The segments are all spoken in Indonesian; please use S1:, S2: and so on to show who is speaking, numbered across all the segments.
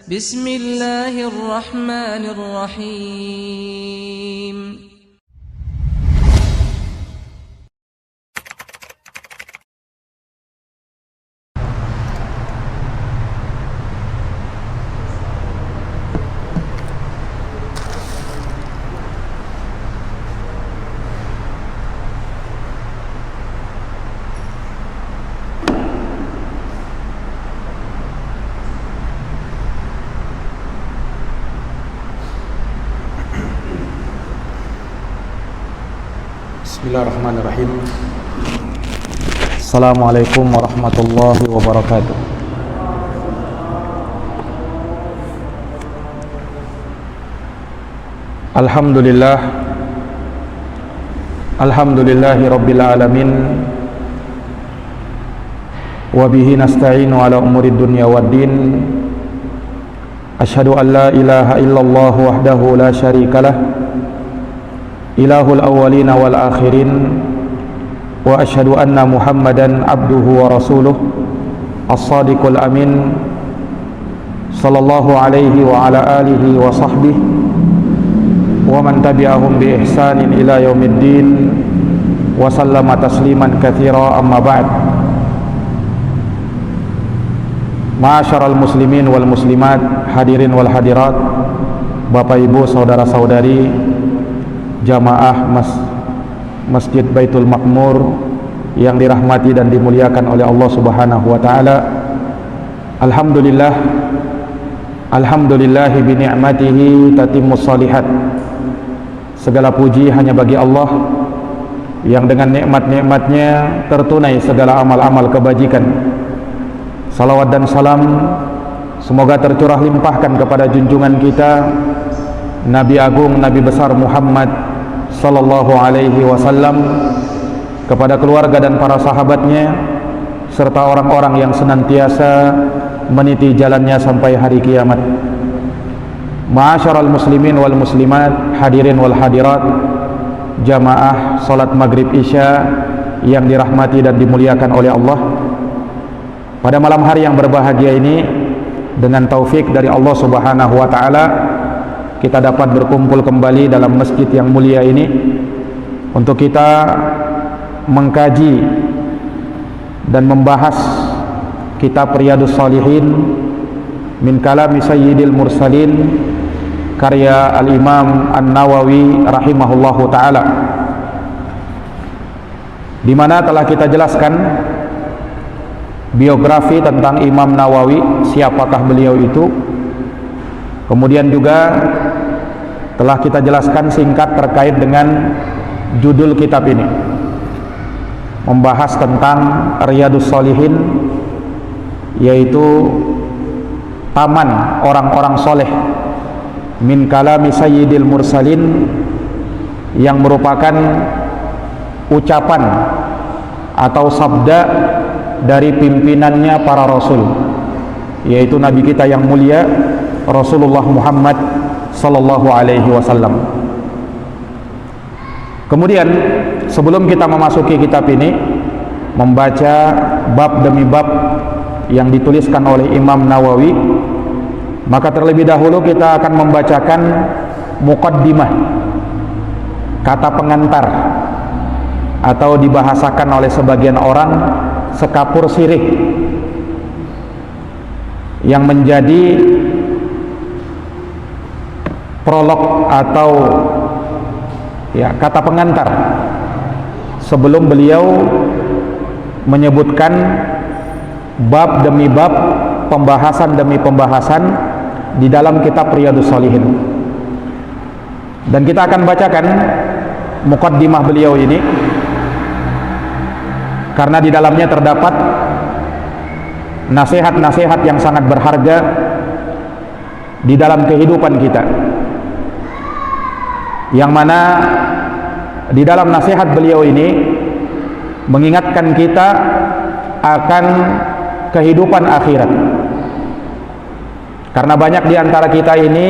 S1: Bismillahirrahmanirrahim.
S2: Bismillahirrahmanirrahim. Assalamualaikum warahmatullahi wabarakatuh. Alhamdulillahi rabbil alamin. Wa bihi nasta'inu ala umuri dunya waddin. Asyhadu an la ilaha illallah wahdahu la syarikalah, ilahul awwalina wal akhirin, wa asyhadu anna muhammadan abduhu wa rasuluh as-sadiqul amin, sallallahu alaihi wa ala alihi wa sahbihi wa man tabi'ahum bi ihsanin ila yaumiddin wa sallama tasliman katsira, amma ba'd. Ma'asyaral muslimin wal muslimat, hadirin wal hadirat, Bapak Ibu, saudara-saudari jamaah Masjid Baitul Makmur yang dirahmati dan dimuliakan oleh Allah Subhanahu wa taala. Alhamdulillahi bi ni'matihi tatimmus shalihat. Segala puji hanya bagi Allah yang dengan nikmat-nikmatnya tertunai segala amal-amal kebajikan. Salawat dan salam semoga tercurah limpahkan kepada junjungan kita Nabi Agung, Nabi besar Muhammad sallallahu alaihi wasallam, kepada keluarga dan para sahabatnya, serta orang-orang yang senantiasa meniti jalannya sampai hari kiamat. Ma'asyaral muslimin wal muslimat, hadirin wal hadirat, jamaah salat maghrib isya yang dirahmati dan dimuliakan oleh Allah. Pada malam hari yang berbahagia ini, dengan taufik dari Allah Subhanahu wa taala, kita dapat berkumpul kembali dalam masjid yang mulia ini untuk kita mengkaji dan membahas kitab Riyadhus Shalihin min kalami sayyidil mursalin, karya Al-Imam An-Nawawi rahimahullahu taala, di mana telah kita jelaskan biografi tentang Imam Nawawi, siapakah beliau itu. Kemudian juga telah kita jelaskan singkat terkait dengan judul kitab ini, membahas tentang Riyadhus Shalihin, yaitu taman orang-orang soleh, min kalami sayyidil mursalin, yang merupakan ucapan atau sabda dari pimpinannya para rasul, yaitu Nabi kita yang mulia Rasulullah Muhammad sallallahu alaihi wasallam. Kemudian sebelum kita memasuki kitab ini, membaca bab demi bab yang dituliskan oleh Imam Nawawi, maka terlebih dahulu kita akan membacakan muqaddimah, kata pengantar, atau dibahasakan oleh sebagian orang sekapur sirih, yang menjadi prolog atau kata pengantar sebelum beliau menyebutkan bab demi bab, pembahasan demi pembahasan di dalam kitab Riyadhus Shalihin. Dan kita akan bacakan muqaddimah beliau ini karena di dalamnya terdapat nasihat-nasihat yang sangat berharga di dalam kehidupan kita, yang mana di dalam nasihat beliau ini mengingatkan kita akan kehidupan akhirat. Karena banyak di antara kita ini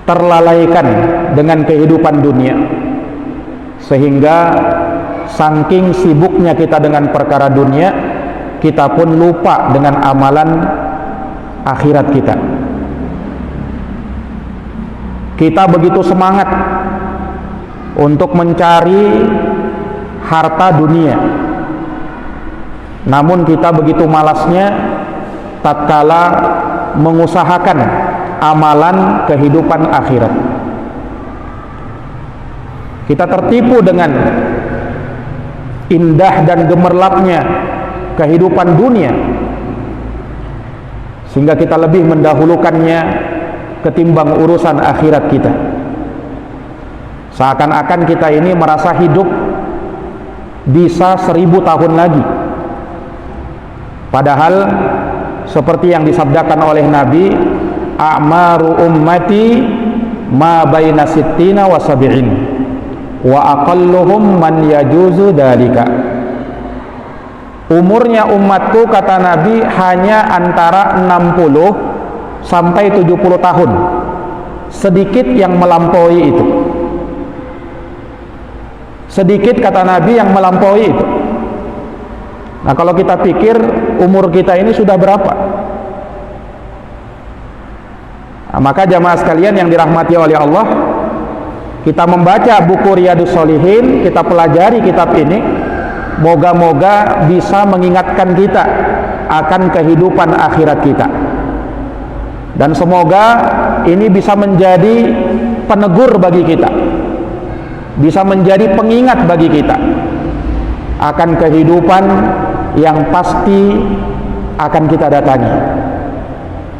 S2: terlalaikan dengan kehidupan dunia, sehingga saking sibuknya kita dengan perkara dunia, kita pun lupa dengan amalan akhirat kita. Kita begitu semangat untuk mencari harta dunia, namun kita begitu malasnya tatkala mengusahakan amalan kehidupan akhirat. Kita tertipu dengan indah dan gemerlapnya kehidupan dunia, sehingga kita lebih mendahulukannya ketimbang urusan akhirat kita. Seakan-akan kita ini merasa hidup bisa 1000 tahun lagi, padahal seperti yang disabdakan oleh Nabi, a'maru ummati ma baina sittina wa sab'in wa aqalluhum man yajuzu dalika. Umurnya umatku, kata Nabi, hanya antara 60 sampai 70 tahun, sedikit yang melampaui itu. Sedikit, kata Nabi, yang melampaui itu. Nah, kalau kita pikir umur kita ini sudah berapa? Nah, maka jamaah sekalian yang dirahmati oleh Allah, kita membaca buku Riyadhus Shalihin, kita pelajari kitab ini, moga-moga bisa mengingatkan kita akan kehidupan akhirat kita. Dan semoga ini bisa menjadi penegur bagi kita, bisa menjadi pengingat bagi kita akan kehidupan yang pasti akan kita datangi.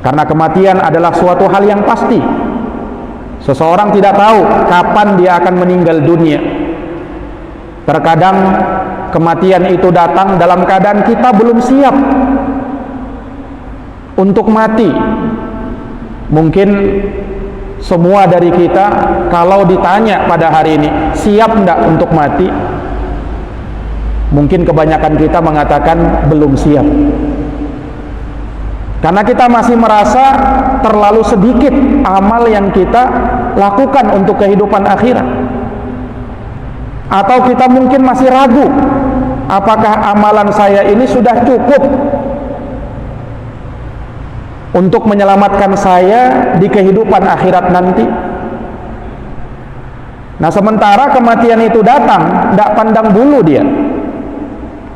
S2: Karena kematian adalah suatu hal yang pasti. Seseorang tidak tahu kapan dia akan meninggal dunia. Terkadang kematian itu datang dalam keadaan kita belum siap untuk mati. Mungkin semua dari kita kalau ditanya pada hari ini, siap enggak untuk mati? Mungkin kebanyakan kita mengatakan belum siap, karena kita masih merasa terlalu sedikit amal yang kita lakukan untuk kehidupan akhirat. Atau kita mungkin masih ragu, apakah amalan saya ini sudah cukup untuk menyelamatkan saya di kehidupan akhirat nanti. Nah, sementara kematian itu datang, tidak pandang bulu dia.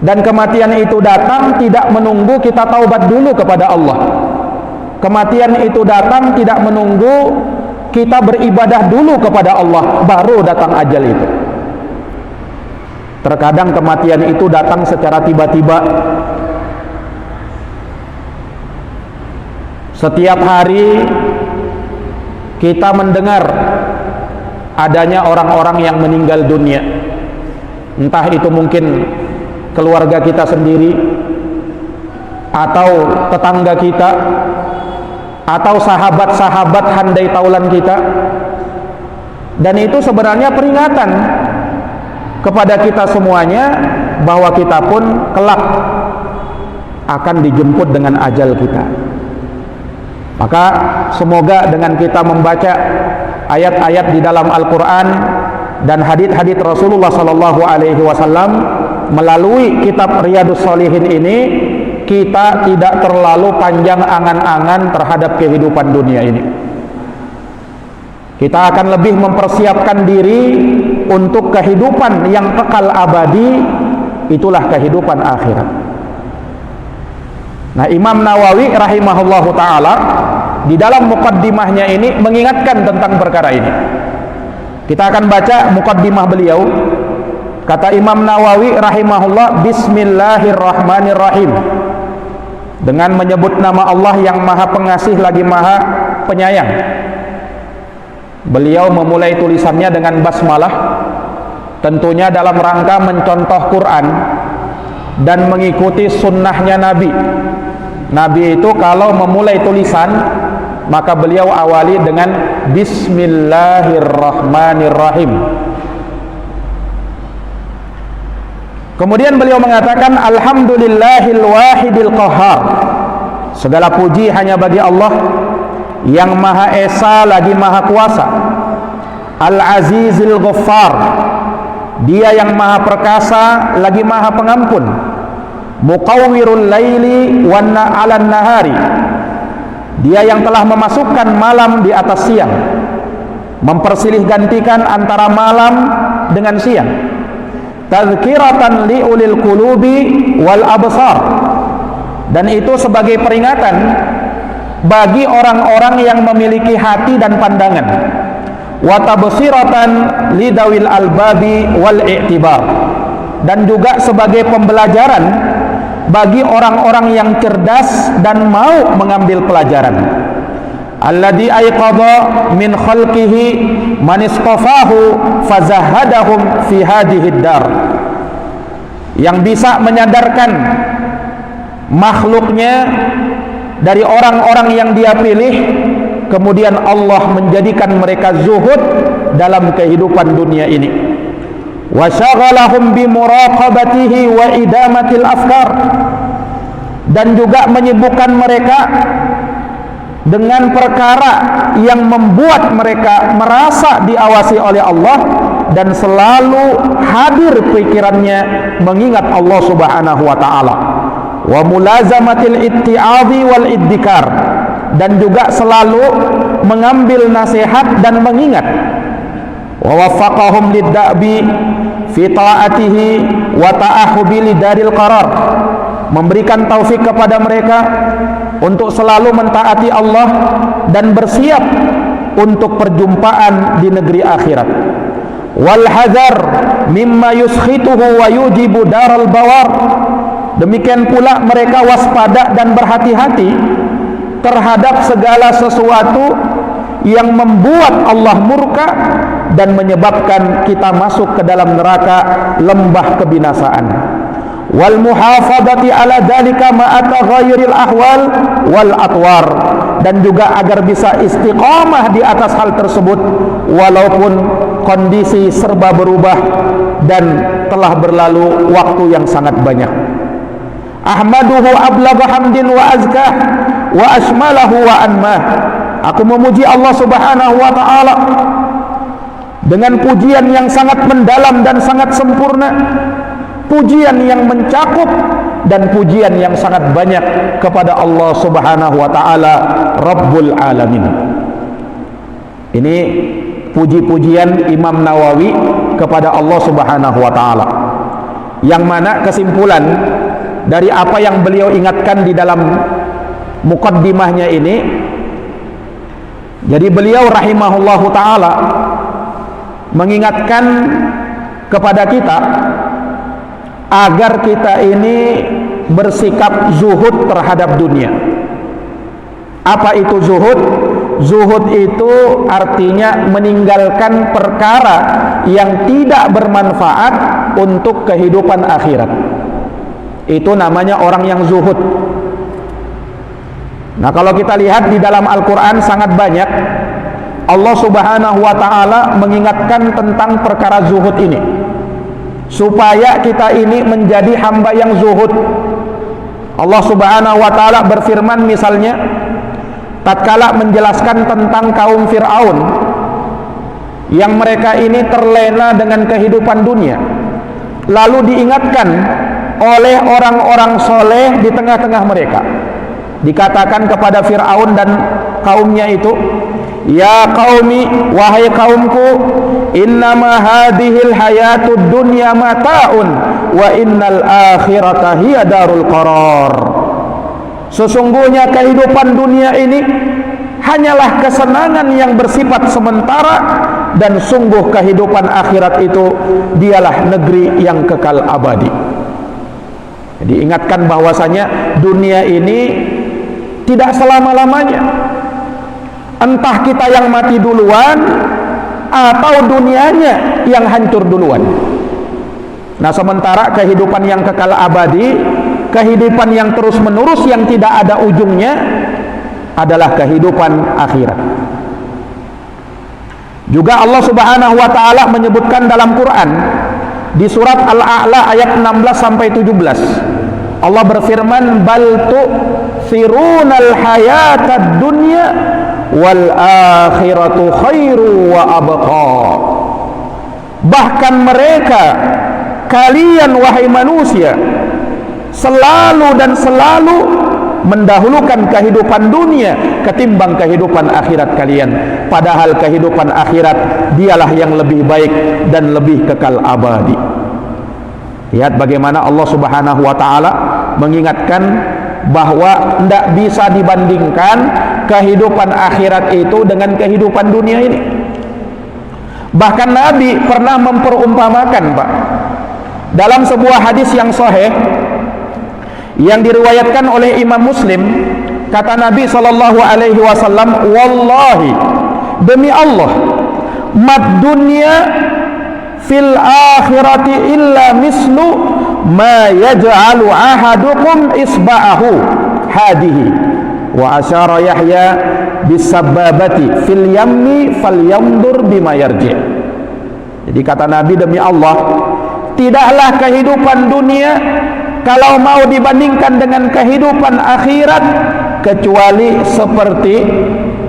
S2: Dan kematian itu datang tidak menunggu kita taubat dulu kepada Allah. Kematian itu datang tidak menunggu kita beribadah dulu kepada Allah, baru datang ajal itu. Terkadang kematian itu datang secara tiba-tiba. Setiap hari kita mendengar adanya orang-orang yang meninggal dunia. Entah itu mungkin keluarga kita sendiri, atau tetangga kita, atau sahabat-sahabat handai taulan kita. Dan itu sebenarnya peringatan kepada kita semuanya bahwa kita pun kelak akan dijemput dengan ajal kita. Maka semoga dengan kita membaca ayat-ayat di dalam Al-Quran dan hadits-hadits Rasulullah SAW melalui kitab Riyadhus Shalihin ini, kita tidak terlalu panjang angan-angan terhadap kehidupan dunia ini. Kita akan lebih mempersiapkan diri untuk kehidupan yang kekal abadi, itulah kehidupan akhirat. Nah, Imam Nawawi rahimahullahu ta'ala di dalam muqaddimahnya ini mengingatkan tentang perkara ini. Kita akan baca muqaddimah beliau. Kata Imam Nawawi rahimahullah, Bismillahirrahmanirrahim, dengan menyebut nama Allah yang maha pengasih lagi maha penyayang. Beliau memulai tulisannya dengan basmalah, tentunya dalam rangka mencontoh Quran dan mengikuti sunnahnya Nabi. Nabi itu kalau memulai tulisan, maka beliau awali dengan Bismillahirrahmanirrahim. Kemudian beliau mengatakan, Alhamdulillahil wahidil qahhar, segala puji hanya bagi Allah yang maha esa lagi maha kuasa. Al-azizil ghaffar, dia yang maha perkasa lagi maha pengampun. Muqawwirul laili wan 'alan nahari, Dia yang telah memasukkan malam di atas siang, mempersilih gantikan antara malam dengan siang. Tazkiratan liulil qulubi wal absar. Dan itu sebagai peringatan bagi orang-orang yang memiliki hati dan pandangan. Wa tabsiratan lidawil albabi wal i'tibar. Dan juga sebagai pembelajaran bagi orang-orang yang cerdas dan mau mengambil pelajaran. Alladzi ayqadha min khalqihi man istafahu fazahadahum fi hadhihi dar. Yang bisa menyadarkan makhluknya dari orang-orang yang dia pilih, kemudian Allah menjadikan mereka zuhud dalam kehidupan dunia ini. Wa syaghalahum bi muraqabatihi wa idamatil afkar. Dan juga menyibukkan mereka dengan perkara yang membuat mereka merasa diawasi oleh Allah dan selalu hadir pikirannya mengingat Allah Subhanahu wa taala. Wa mulazamatil itti'adhi wal iddikar. Dan juga selalu mengambil nasihat dan mengingat. Wa waffaqahum lid-da'bi fi ta'atihi wa ta'ahubi lidaril qarar. Memberikan taufik kepada mereka untuk selalu mentaati Allah dan bersiap untuk perjumpaan di negeri akhirat. Wal hadzar mimma yuskhituhu wa yujibu daral bawar. Demikian pula mereka waspada dan berhati-hati terhadap segala sesuatu yang membuat Allah murka dan menyebabkan kita masuk ke dalam neraka lembah kebinasaan. Wal muhafadati ala dzalika ma'a taghayyuril ahwal wal atwar. Dan juga agar bisa istiqamah di atas hal tersebut walaupun kondisi serba berubah dan telah berlalu waktu yang sangat banyak. Ahmaduhu ablagha hamdin wa azkah wa asmalahu wa anmah. Aku memuji Allah Subhanahu wa taala dengan pujian yang sangat mendalam dan sangat sempurna, pujian yang mencakup dan pujian yang sangat banyak kepada Allah Subhanahu wa taala Rabbul Alamin. Ini puji-pujian Imam Nawawi kepada Allah Subhanahu wa taala, yang mana kesimpulan dari apa yang beliau ingatkan di dalam muqaddimahnya ini, jadi beliau rahimahullahu taala mengingatkan kepada kita agar kita ini bersikap zuhud terhadap dunia. Apa itu zuhud? Zuhud itu artinya meninggalkan perkara yang tidak bermanfaat untuk kehidupan akhirat. Itu namanya orang yang zuhud. Nah, kalau kita lihat di dalam Al-Quran sangat banyak Allah Subhanahu wa ta'ala mengingatkan tentang perkara zuhud ini, supaya kita ini menjadi hamba yang zuhud. Allah Subhanahu wa ta'ala berfirman misalnya tatkala menjelaskan tentang kaum Fir'aun yang mereka ini terlena dengan kehidupan dunia, lalu diingatkan oleh orang-orang soleh di tengah-tengah mereka. Dikatakan kepada Fir'aun dan kaumnya itu, ya qaumi, wahai kaumku, innama hadhil hayatud dunya mata'un wa innal akhirata hiya darul qarar. Sesungguhnya kehidupan dunia ini hanyalah kesenangan yang bersifat sementara, dan sungguh kehidupan akhirat itu dialah negeri yang kekal abadi. Diingatkan bahwasanya dunia ini tidak selama-lamanya. Entah kita yang mati duluan atau dunianya yang hancur duluan. Nah, sementara kehidupan yang kekal abadi, kehidupan yang terus menerus yang tidak ada ujungnya adalah kehidupan akhirat. Juga Allah Subhanahu wa taala menyebutkan dalam Quran di surat Al-A'la ayat 16 sampai 17. Allah berfirman, bal tu'thirunal hayatad dunya wal akhiratu khairu wa abqa. Bahkan mereka, kalian wahai manusia, selalu dan selalu mendahulukan kehidupan dunia ketimbang kehidupan akhirat kalian, padahal kehidupan akhirat dialah yang lebih baik dan lebih kekal abadi. Lihat bagaimana Allah Subhanahu wa taala mengingatkan bahwa tidak bisa dibandingkan kehidupan akhirat itu dengan kehidupan dunia ini. Bahkan Nabi pernah memperumpamakan, Pak, dalam sebuah hadis yang sahih yang diriwayatkan oleh Imam Muslim, kata Nabi sallallahu alaihi wasallam, "Wallahi, demi Allah, mad dunya fil akhirati illa mislu ma yaj'alu ahadukum isba'ahu hadihi wa asyara Yahya bisababati fil yammi falyamdur bima yarji'." Jadi kata Nabi, demi Allah, tidaklah kehidupan dunia kalau mau dibandingkan dengan kehidupan akhirat kecuali seperti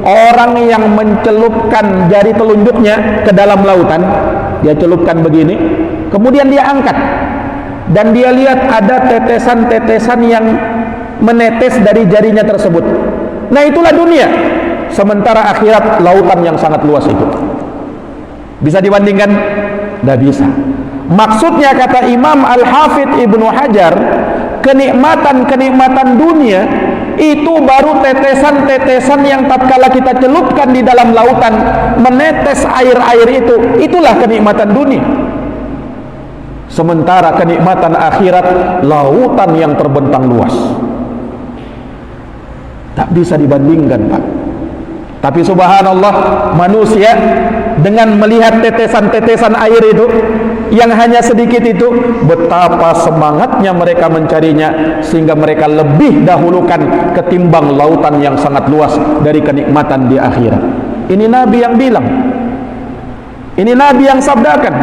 S2: orang yang mencelupkan jari telunjuknya ke dalam lautan. Dia celupkan begini, kemudian dia angkat, dan dia lihat ada tetesan-tetesan yang menetes dari jarinya tersebut. Nah, itulah dunia. Sementara akhirat lautan yang sangat luas itu. Bisa dibandingkan? Tidak bisa. Maksudnya, kata Imam Al-Hafidh Ibnu Hajar, kenikmatan-kenikmatan dunia itu baru tetesan-tetesan yang tatkala kita celupkan di dalam lautan menetes air-air itu, itulah kenikmatan dunia. Sementara kenikmatan akhirat lautan yang terbentang luas. Tak bisa dibandingkan, Pak. Tapi subhanallah, manusia dengan melihat tetesan-tetesan air itu yang hanya sedikit itu, betapa semangatnya mereka mencarinya, sehingga mereka lebih dahulukan ketimbang lautan yang sangat luas dari kenikmatan di akhirat. Ini Nabi yang bilang, ini Nabi yang sabdakan,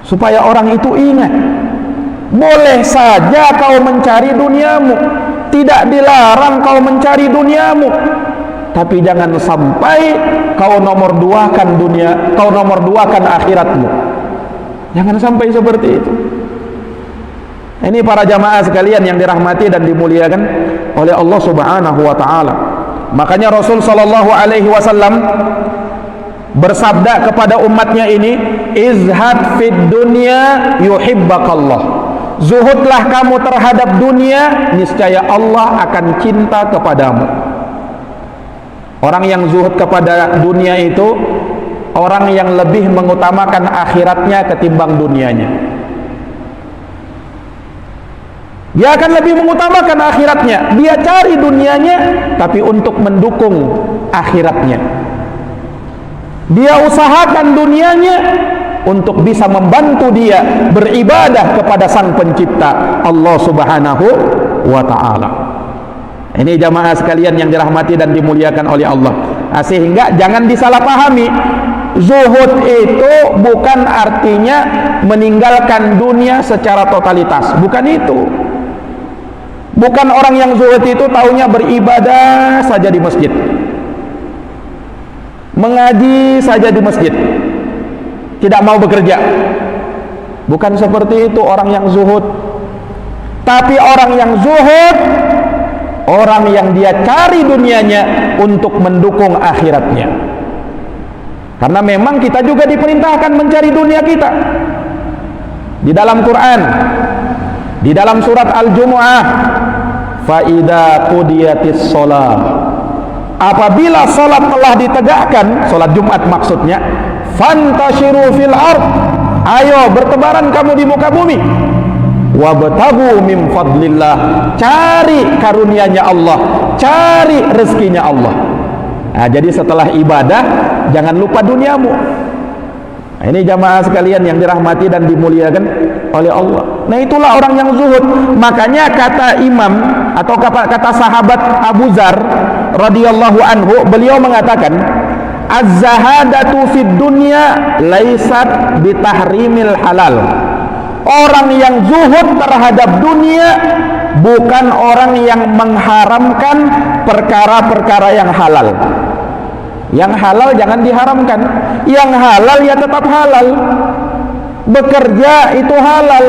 S2: supaya orang itu ingat, boleh saja kau mencari duniamu, tidak dilarang kau mencari duniamu, tapi jangan sampai kau nomor duakan dunia, kau nomor duakan akhiratmu. Jangan sampai seperti itu. Ini para jamaah sekalian yang dirahmati dan dimuliakan oleh Allah Subhanahu wa taala. Makanya Rasul sallallahu alaihi wasallam bersabda kepada umatnya ini, izhad fid dunya yuhibbakallah. Zuhudlah kamu terhadap dunia, niscaya Allah akan cinta kepadamu. Orang yang zuhud kepada dunia itu orang yang lebih mengutamakan akhiratnya ketimbang dunianya. Dia akan lebih mengutamakan akhiratnya. Dia cari dunianya tapi untuk mendukung akhiratnya. Dia usahakan dunianya untuk bisa membantu dia beribadah kepada Sang Pencipta Allah Subhanahu wa taala. Ini jamaah sekalian yang dirahmati dan dimuliakan oleh Allah. Sehingga jangan disalahpahami, zuhud itu bukan artinya meninggalkan dunia secara totalitas. Bukan itu. Bukan orang yang zuhud itu taunya beribadah saja di masjid, mengaji saja di masjid, tidak mau bekerja. Bukan seperti itu orang yang zuhud. Tapi orang yang zuhud, orang yang dia cari dunianya untuk mendukung akhiratnya. Karena memang kita juga diperintahkan mencari dunia kita. Di dalam Quran, di dalam surat Al-Jumu'ah, fa idza qudiyatis shalah, apabila salat telah ditegakkan, salat Jumat maksudnya, fantashiru fil ard, ayo bertebaran kamu di muka bumi, wabtagu min fadlillah, cari karunia-Nya Allah, cari rezekinya Allah. Nah, jadi setelah ibadah jangan lupa duniamu. Nah, ini jamaah sekalian yang dirahmati dan dimuliakan oleh Allah. Nah, itulah orang yang zuhud. Makanya kata imam atau kata sahabat Abu Dzar radhiyallahu anhu, beliau mengatakan, az-zahadatu fid dunya laisat bitahrimil halal. Orang yang zuhud terhadap dunia bukan orang yang mengharamkan perkara-perkara yang halal. Yang halal jangan diharamkan, yang halal ya tetap halal. Bekerja itu halal,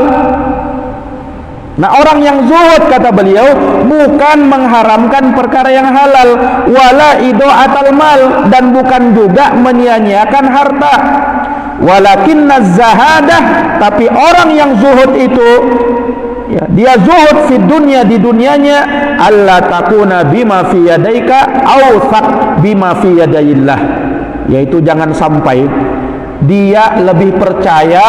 S2: Nah, orang yang zuhud, kata beliau, bukan mengharamkan perkara yang halal, wala idaatal mal, dan bukan juga menyia-nyiakan harta. Walakinna zahadah, tapi orang yang zuhud itu, ya, dia zuhud fi dunya, di dunianya, alla takuna bima fi yadaika awthaq bima fi yadayillah, yaitu jangan sampai dia lebih percaya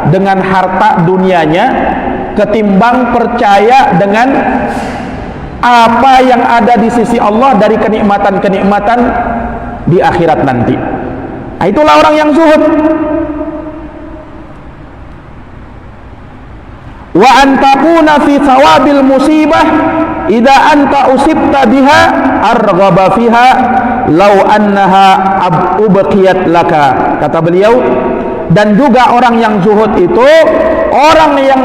S2: dengan harta dunianya ketimbang percaya dengan apa yang ada di sisi Allah dari kenikmatan-kenikmatan di akhirat nanti. Nah, itulah orang yang zuhud. Wa antakuna fi thawabil musibah idza anta usibta biha arghaba fiha law annaha ubqiyat laka. Kata beliau, dan juga orang yang zuhud itu orang yang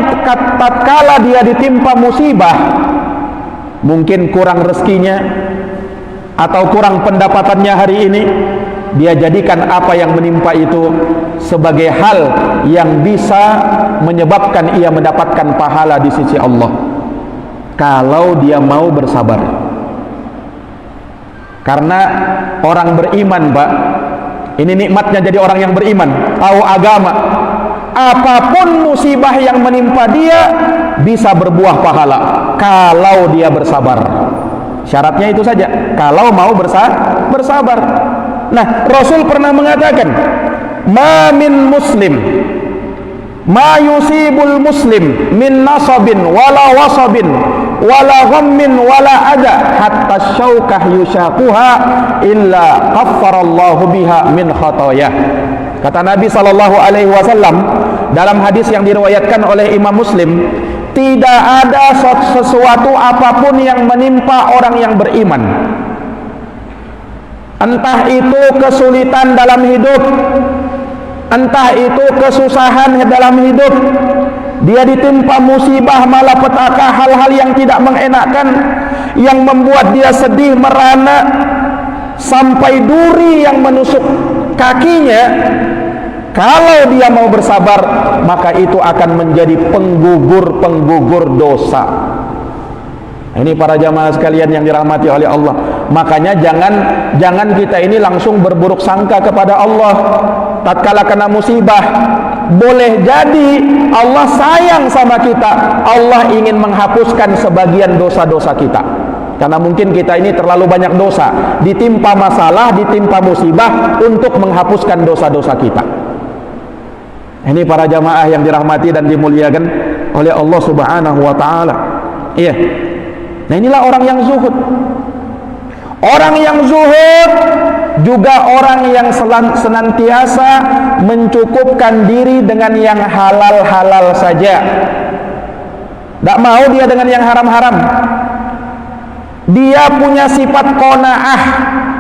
S2: tatkala dia ditimpa musibah, mungkin kurang rezekinya atau kurang pendapatannya hari ini, dia jadikan apa yang menimpa itu sebagai hal yang bisa menyebabkan ia mendapatkan pahala di sisi Allah kalau dia mau bersabar. Karena orang beriman, Pak, ini nikmatnya jadi orang yang beriman, tahu agama, apapun musibah yang menimpa dia bisa berbuah pahala kalau dia bersabar. Syaratnya itu saja, kalau mau bersabar. Nah, Rasul pernah mengatakan, ma min muslim ma yusibul muslim min nasabin wala wasabin wala ghammin wala adha hatta syaukah yushaquha illa kaffarallahu biha min khatayah. Kata Nabi SAW dalam hadis yang diriwayatkan oleh Imam Muslim, tidak ada sesuatu apapun yang menimpa orang yang beriman, entah itu kesulitan dalam hidup, entah itu kesusahan dalam hidup, dia ditimpa musibah, malapetaka, hal-hal yang tidak mengenakan, yang membuat dia sedih, merana, sampai duri yang menusuk kakinya. Kalau dia mau bersabar, maka itu akan menjadi penggugur dosa. Ini para jamaah sekalian yang dirahmati oleh Allah. Makanya jangan kita ini langsung berburuk sangka kepada Allah tatkala kena musibah. Boleh jadi Allah sayang sama kita, Allah ingin menghapuskan sebagian dosa-dosa kita. Karena mungkin kita ini terlalu banyak dosa, ditimpa masalah, ditimpa musibah untuk menghapuskan dosa-dosa kita. Ini para jamaah yang dirahmati dan dimuliakan oleh Allah Subhanahu wa taala. Iya. Nah, inilah orang yang zuhud. Orang yang zuhud juga orang yang senantiasa mencukupkan diri dengan yang halal-halal saja. Tak mau dia dengan yang haram-haram. Dia punya sifat qanaah.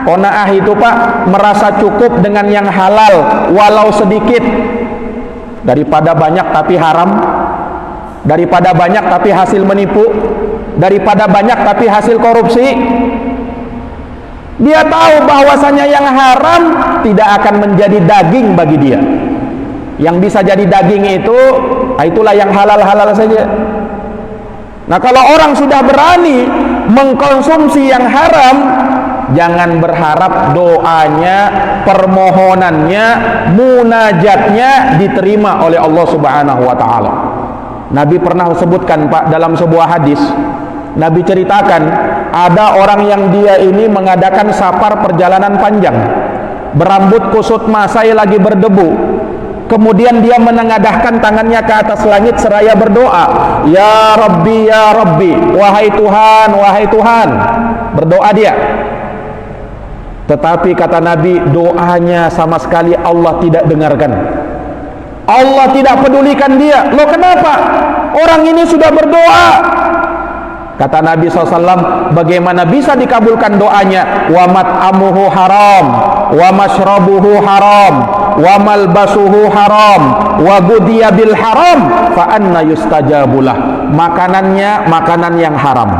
S2: Qanaah itu, Pak, merasa cukup dengan yang halal walau sedikit. Daripada banyak tapi haram, daripada banyak tapi hasil menipu, daripada banyak tapi hasil korupsi. Dia tahu bahwasanya yang haram tidak akan menjadi daging bagi dia. Yang bisa jadi daging itu, itulah yang halal-halal saja. Nah, kalau orang sudah berani mengkonsumsi yang haram, jangan berharap doanya, permohonannya, munajatnya diterima oleh Allah Subhanahu wa taala. Nabi pernah sebutkan, Pak, dalam sebuah hadis, Nabi ceritakan ada orang yang dia ini mengadakan safar perjalanan panjang, berambut kusut masai lagi berdebu. Kemudian dia menengadahkan tangannya ke atas langit seraya berdoa, ya Rabbi, ya Rabbi, wahai Tuhan, wahai Tuhan. Berdoa dia. Tetapi kata Nabi, doanya sama sekali Allah tidak dengarkan. Allah tidak pedulikan dia. Loh, kenapa? Orang ini sudah berdoa. Kata Nabi SAW, bagaimana bisa dikabulkan doanya? Wa mat'amuhu haram, wa mashrabuhu haram, wa malbasuhu haram, wa gudiya bil haram, fa anna yustajabulah. Makanannya makanan yang haram,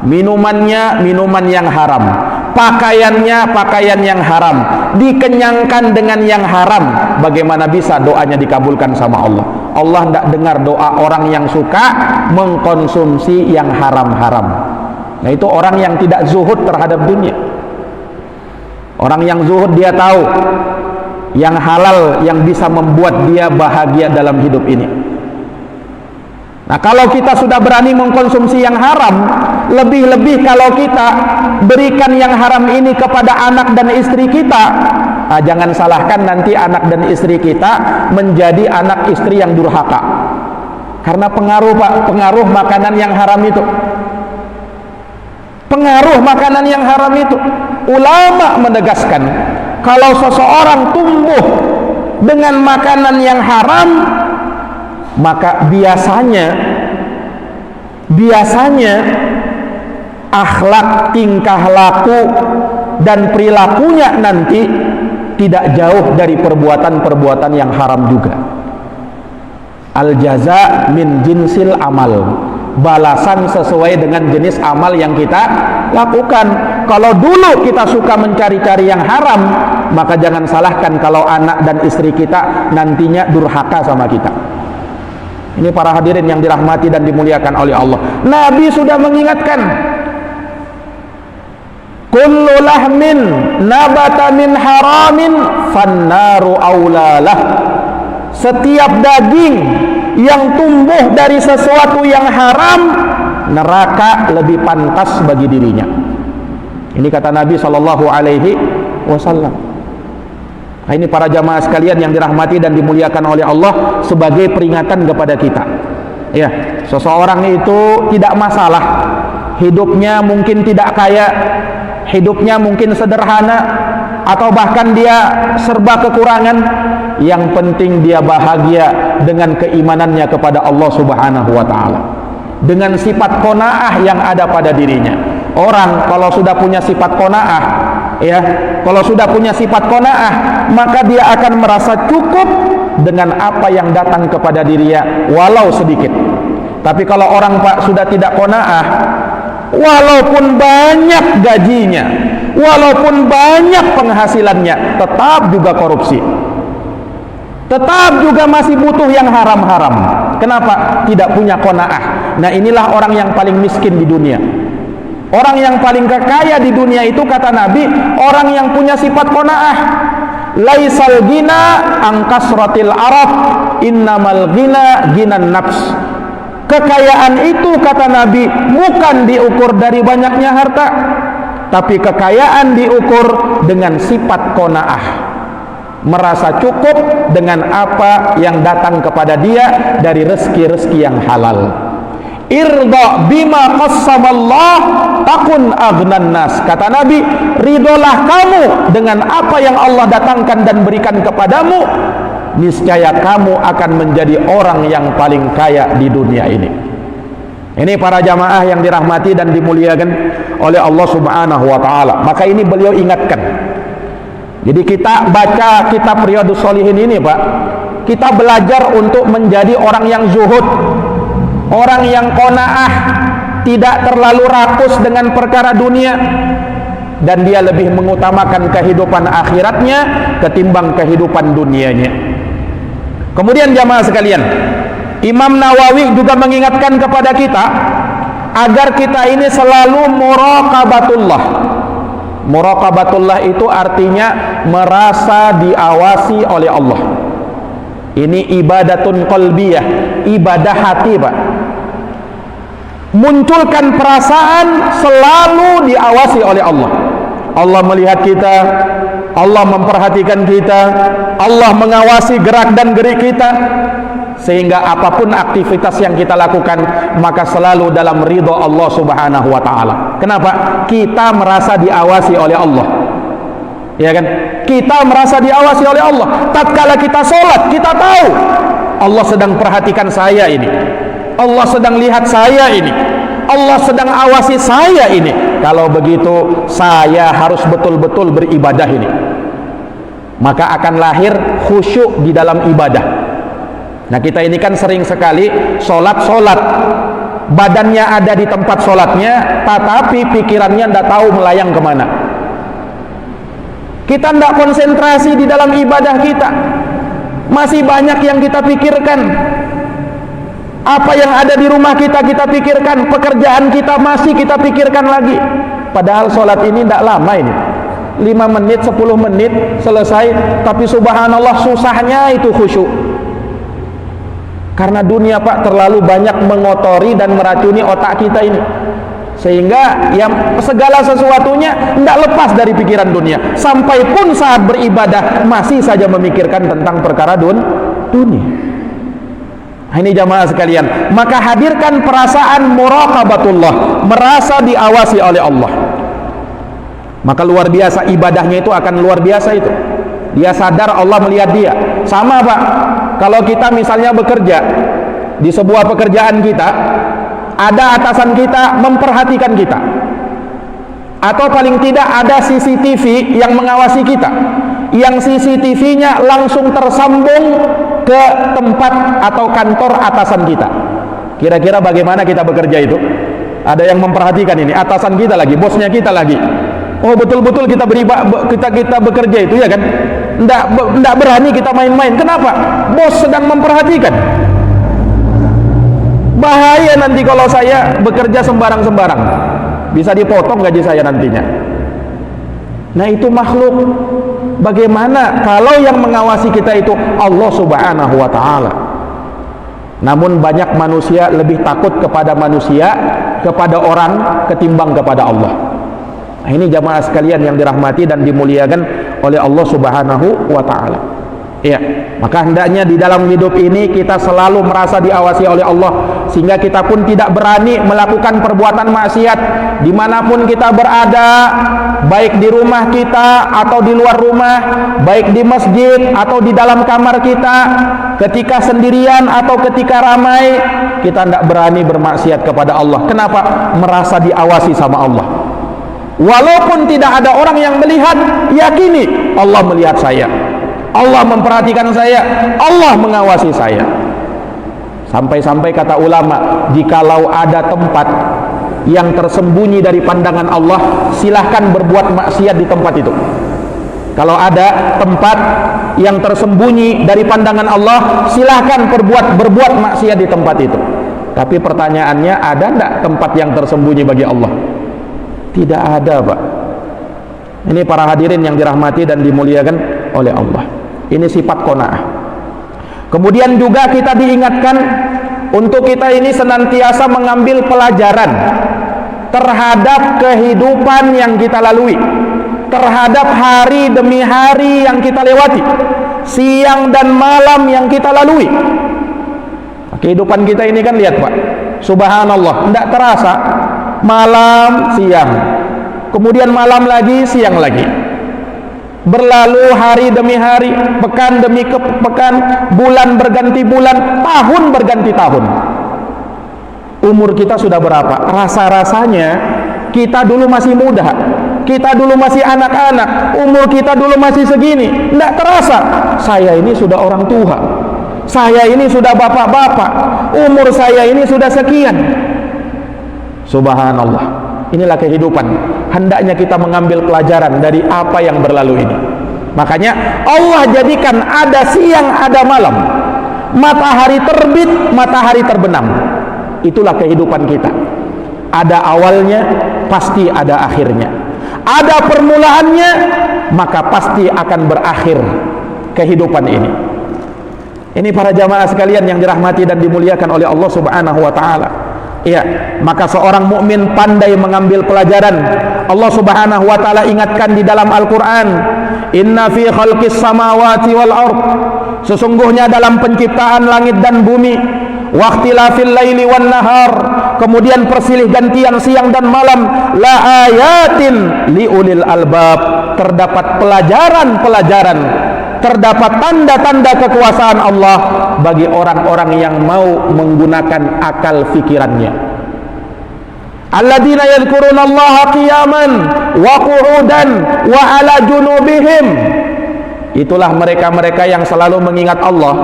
S2: minumannya minuman yang haram, pakaiannya pakaian yang haram, dikenyangkan dengan yang haram. Bagaimana bisa doanya dikabulkan sama Allah? Allah tidak dengar doa orang yang suka mengkonsumsi yang haram-haram. Nah, itu orang yang tidak zuhud terhadap dunia. Orang yang zuhud dia tahu yang halal yang bisa membuat dia bahagia dalam hidup ini. Nah, kalau kita sudah berani mengkonsumsi yang haram, lebih-lebih kalau kita berikan yang haram ini kepada anak dan istri kita, nah, jangan salahkan nanti anak dan istri kita menjadi anak istri yang durhaka. Karena pengaruh, Pak, pengaruh makanan yang haram itu. Pengaruh makanan yang haram itu. Ulama menegaskan, kalau seseorang tumbuh dengan makanan yang haram, maka biasanya akhlak, tingkah laku dan perilakunya nanti tidak jauh dari perbuatan-perbuatan yang haram juga. Al jaza min jinsil amal, balasan sesuai dengan jenis amal yang kita lakukan. Kalau dulu kita suka mencari-cari yang haram, maka jangan salahkan kalau anak dan istri kita nantinya durhaka sama kita. Ini para hadirin yang dirahmati dan dimuliakan oleh Allah. Nabi sudah mengingatkan, kullu lahmin nabata min haramin fannaru aulalah. Setiap daging yang tumbuh dari sesuatu yang haram, neraka lebih pantas bagi dirinya. Ini kata Nabi SAW. Nah, ini para jamaah sekalian yang dirahmati dan dimuliakan oleh Allah, sebagai peringatan kepada kita. Ya, seseorang itu tidak masalah, hidupnya mungkin tidak kaya, hidupnya mungkin sederhana, atau bahkan dia serba kekurangan. Yang penting dia bahagia dengan keimanannya kepada Allah Subhanahu wa Ta'ala, dengan sifat qanaah yang ada pada dirinya. Orang kalau sudah punya sifat qanaah, ya, kalau sudah punya sifat qanaah, maka dia akan merasa cukup dengan apa yang datang kepada dirinya, walau sedikit. Tapi kalau orang, Pak, sudah tidak qanaah, walaupun banyak gajinya, walaupun banyak penghasilannya, tetap juga korupsi, tetap juga masih butuh yang haram-haram. Kenapa? Tidak punya qanaah. Nah, inilah orang yang paling miskin di dunia. Orang yang paling kaya di dunia itu, kata Nabi, orang yang punya sifat qanaah. Laisal ghina an kasratil araf, innamal ghina ghinan nafs. Kekayaan itu, kata Nabi, bukan diukur dari banyaknya harta, tapi kekayaan diukur dengan sifat qanaah, merasa cukup dengan apa yang datang kepada dia dari rezeki-rezeki yang halal. Irda bima qassamallah takun aghnan nas. Kata Nabi, ridolah kamu dengan apa yang Allah datangkan dan berikan kepadamu, niscaya kamu akan menjadi orang yang paling kaya di dunia ini. Ini para jamaah yang dirahmati dan dimuliakan oleh Allah Subhanahu wa Ta'ala. Maka ini beliau ingatkan. Jadi kita baca kitab Riyadhus Shalihin ini, Pak, kita belajar untuk menjadi orang yang zuhud, orang yang qanaah, tidak terlalu rakus dengan perkara dunia, dan dia lebih mengutamakan kehidupan akhiratnya ketimbang kehidupan dunianya. Kemudian jamaah sekalian, Imam Nawawi juga mengingatkan kepada kita agar kita ini selalu muraqabatullah. Muraqabatullah itu artinya merasa diawasi oleh Allah. Ini ibadatun qalbiyah, ibadah hati, Pak. Munculkan perasaan selalu diawasi oleh Allah. Allah melihat kita, Allah memperhatikan kita, Allah mengawasi gerak dan gerik kita, sehingga apapun aktivitas yang kita lakukan, maka selalu dalam ridho Allah Subhanahu wa Ta'ala. Kenapa? Kita merasa diawasi oleh Allah, ya kan? Kita merasa diawasi oleh Allah. Tatkala kita sholat, kita tahu Allah sedang perhatikan saya ini, Allah sedang lihat saya ini, Allah sedang awasi saya ini. Kalau begitu, saya harus betul-betul beribadah ini. Maka akan lahir khusyuk di dalam ibadah. Nah, kita ini kan sering sekali sholat, badannya ada di tempat sholatnya, tetapi pikirannya tidak tahu melayang kemana. Kita tidak konsentrasi di dalam ibadah kita. Masih banyak yang kita pikirkan. Apa yang ada di rumah kita pikirkan, pekerjaan kita masih kita pikirkan lagi. Padahal sholat ini tidak lama ini, 5 menit, 10 menit selesai. Tapi subhanallah susahnya itu khusyuk. Karena dunia Pak terlalu banyak mengotori dan meracuni otak kita ini, sehingga yang segala sesuatunya tidak lepas dari pikiran dunia. Sampai pun saat beribadah masih saja memikirkan tentang perkara dunia. Ini jamaah sekalian, maka hadirkan perasaan muraqabatullah, merasa diawasi oleh Allah. Maka luar biasa ibadahnya itu akan luar biasa itu. Dia sadar Allah melihat dia. Sama Pak, kalau kita misalnya bekerja di sebuah pekerjaan kita, ada atasan kita memperhatikan kita, atau paling tidak ada CCTV yang mengawasi kita, yang CCTV-nya langsung tersambung ke tempat atau kantor atasan kita. Kira-kira bagaimana kita bekerja itu? Ada yang memperhatikan ini, atasan kita lagi, bosnya kita lagi. Oh betul-betul kita bekerja itu ya kan? Nggak berani kita main-main. Kenapa? Bos sedang memperhatikan. Bahaya nanti kalau saya bekerja sembarang-sembarang, bisa dipotong gaji saya nantinya. Nah itu makhluk. Bagaimana kalau yang mengawasi kita itu Allah subhanahu wa ta'ala? Namun banyak manusia lebih takut kepada manusia, kepada orang, ketimbang kepada Allah. Nah, ini jamaah sekalian yang dirahmati dan dimuliakan oleh Allah subhanahu wa ta'ala. Ya, maka hendaknya di dalam hidup ini kita selalu merasa diawasi oleh Allah, sehingga kita pun tidak berani melakukan perbuatan maksiat dimanapun kita berada, baik di rumah kita atau di luar rumah, baik di masjid atau di dalam kamar kita, ketika sendirian atau ketika ramai, kita tidak berani bermaksiat kepada Allah. Kenapa? Merasa diawasi sama Allah. Walaupun tidak ada orang yang melihat, yakini Allah melihat saya, Allah memperhatikan saya, Allah mengawasi saya. Sampai-sampai kata ulama, jikalau ada tempat yang tersembunyi dari pandangan Allah, silahkan berbuat maksiat di tempat itu. Kalau ada tempat yang tersembunyi dari pandangan Allah, silahkan berbuat maksiat di tempat itu. Tapi pertanyaannya, ada tidak tempat yang tersembunyi bagi Allah? Tidak ada Pak. Ini para hadirin yang dirahmati dan dimuliakan oleh Allah. Ini sifat qanaah. Kemudian juga kita diingatkan untuk kita ini senantiasa mengambil pelajaran terhadap kehidupan yang kita lalui, terhadap hari demi hari yang kita lewati, siang dan malam yang kita lalui. Kehidupan kita ini kan lihat Pak, subhanallah, tidak terasa malam siang, kemudian malam lagi siang lagi, berlalu hari demi hari, pekan demi pekan, bulan berganti bulan, tahun berganti tahun. Umur kita sudah berapa? Rasa-rasanya kita dulu masih muda, kita dulu masih anak-anak, umur kita dulu masih segini. Tidak terasa, saya ini sudah orang tua, saya ini sudah bapak-bapak, umur saya ini sudah sekian. Subhanallah, inilah kehidupan. Hendaknya kita mengambil pelajaran dari apa yang berlalu ini. Makanya Allah jadikan ada siang, ada malam, matahari terbit, matahari terbenam. Itulah kehidupan kita. Ada awalnya, pasti ada akhirnya. Ada permulaannya, maka pasti akan berakhir kehidupan ini. Ini para jamaah sekalian yang dirahmati dan dimuliakan oleh Allah subhanahu wa ta'ala. Ya, maka seorang mukmin pandai mengambil pelajaran. Allah subhanahu wa ta'ala ingatkan di dalam Al-Quran, inna fi khalqis samawati wal ard, sesungguhnya dalam penciptaan langit dan bumi, waqtilafil laili wan nahar, kemudian persilih gantian siang dan malam, la ayatin liulil albab, terdapat pelajaran-pelajaran, terdapat tanda-tanda kekuasaan Allah bagi orang-orang yang mau menggunakan akal fikirannya. Alladzina yadhkuruna Allaha qiyaman wa qu'udan wa ala junubihim, itulah mereka-mereka yang selalu mengingat Allah,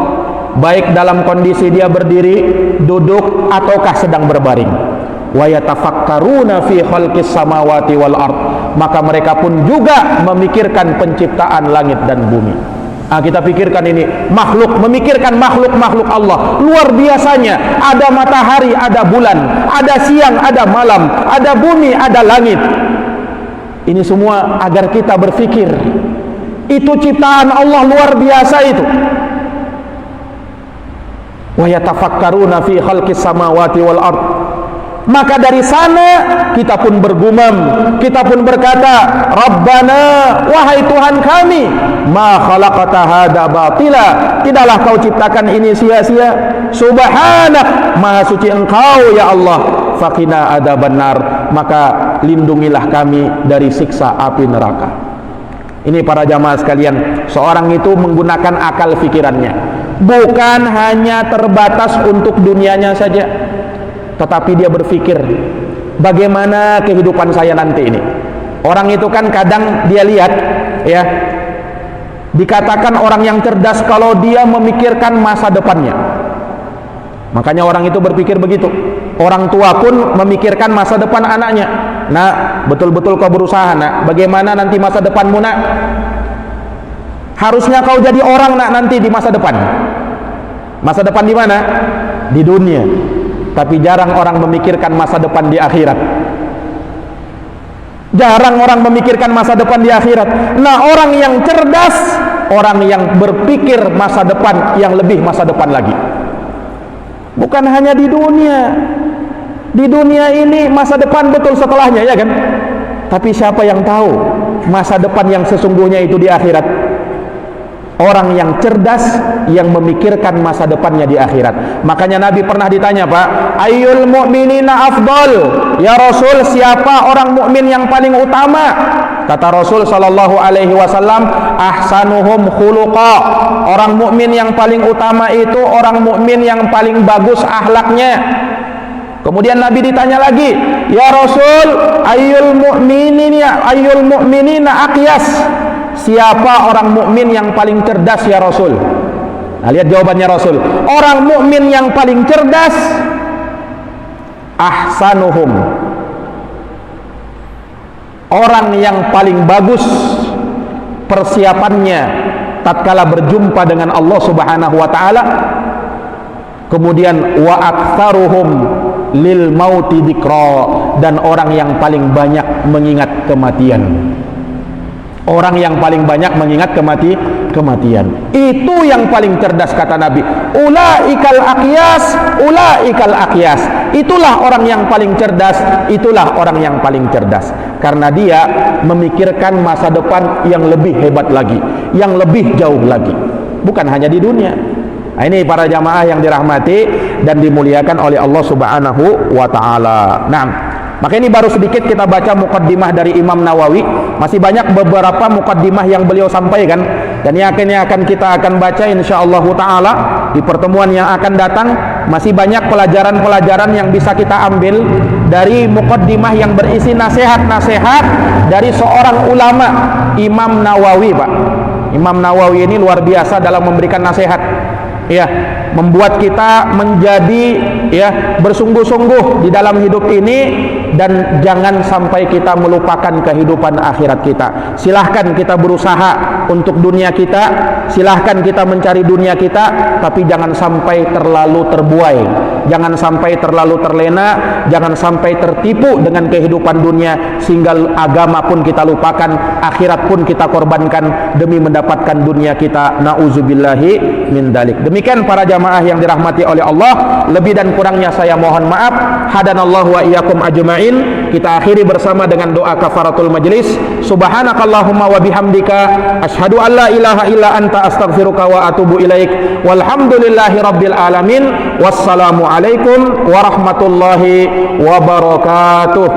S2: baik dalam kondisi dia berdiri, duduk, ataukah sedang berbaring. Wa yatafakkaruna fi khalqis samawati wal ard, maka mereka pun juga memikirkan penciptaan langit dan bumi. Kita pikirkan ini makhluk, memikirkan makhluk-makhluk Allah. Luar biasanya, ada matahari, ada bulan, ada siang, ada malam, ada bumi, ada langit. Ini semua agar kita berfikir, itu ciptaan Allah luar biasa itu. Wa yatafakkaruna fi khalqis samawati wal ard. Maka dari sana kita pun bergumam, kita pun berkata, Rabbana, wahai Tuhan kami, ma khalaqata hada batila, tidaklah kau ciptakan ini sia-sia. Subhanak, maha suci engkau ya Allah. Faqina adzabannar, maka lindungilah kami dari siksa api neraka. Ini para jamaah sekalian, seorang itu menggunakan akal fikirannya, bukan hanya terbatas untuk dunianya saja, tetapi dia berpikir, bagaimana kehidupan saya nanti ini. Orang itu kan kadang dia lihat, ya, dikatakan orang yang cerdas kalau dia memikirkan masa depannya. Makanya orang itu berpikir begitu. Orang tua pun memikirkan masa depan anaknya. Nak, betul-betul kau berusaha nak, bagaimana nanti masa depanmu nak? Harusnya kau jadi orang nak nanti di masa depan. Masa depan di mana? Di dunia. Tapi jarang orang memikirkan masa depan di akhirat. Jarang orang memikirkan masa depan di akhirat. Nah, orang yang cerdas, orang yang berpikir masa depan yang lebih masa depan lagi. Bukan hanya di dunia. Di dunia ini masa depan betul setelahnya, ya kan? Tapi siapa yang tahu masa depan yang sesungguhnya itu di akhirat? Orang yang cerdas, yang memikirkan masa depannya di akhirat. Makanya Nabi pernah ditanya, Pak, ayyul mu'minina afdal? Ya Rasul, siapa orang mukmin yang paling utama? Kata Rasul sallallahu alaihi wasallam, ahsanuhum khuluqa. Orang mukmin yang paling utama itu orang mukmin yang paling bagus akhlaknya. Kemudian Nabi ditanya lagi, ya Rasul, ayyul mu'minina aqyas? Siapa orang mukmin yang paling cerdas ya Rasul? Nah, lihat jawabannya Rasul. Orang mukmin yang paling cerdas, ahsanuhum, orang yang paling bagus persiapannya tatkala berjumpa dengan Allah Subhanahu wa taala. Kemudian wa aktsaruhum lil mauti dzikra, dan orang yang paling banyak mengingat kematian. Orang yang paling banyak mengingat kematian. Itu yang paling cerdas kata Nabi. Ulaikal aqyas, ulaikal aqyas. Itulah orang yang paling cerdas, itulah orang yang paling cerdas. Karena dia memikirkan masa depan yang lebih hebat lagi, yang lebih jauh lagi. Bukan hanya di dunia. Nah, ini para jamaah yang dirahmati dan dimuliakan oleh Allah Subhanahu wa taala. Nah, maka ini baru sedikit kita baca muqaddimah dari Imam Nawawi. Masih banyak beberapa muqaddimah yang beliau sampaikan, dan yang akan kita baca insyaallah taala di pertemuan yang akan datang. Masih banyak pelajaran-pelajaran yang bisa kita ambil dari muqaddimah yang berisi nasihat-nasihat dari seorang ulama, Imam Nawawi, Pak. Imam Nawawi ini luar biasa dalam memberikan nasihat, ya, membuat kita menjadi, ya, bersungguh-sungguh di dalam hidup ini, dan jangan sampai kita melupakan kehidupan akhirat kita. Silahkan kita berusaha untuk dunia kita, silahkan kita mencari dunia kita, tapi jangan sampai terlalu terbuai, jangan sampai terlalu terlena, jangan sampai tertipu dengan kehidupan dunia sehingga agama pun kita lupakan, akhirat pun kita korbankan demi mendapatkan dunia kita. Nauzubillahi min dalik. Demikian para jamaah yang dirahmati oleh Allah, lebih dan kurangnya saya mohon maaf. Hadanallahu wa iyyakum ajma'in. Kita akhiri bersama dengan doa kafaratul majlis. Subhanakallahumma wa bihamdika asyhadu an la ilaha illa anta astaghfiruka wa atubu ilaik. Walhamdulillahi rabbil alamin. Wassalamu alaikum warahmatullahi wabarakatuh.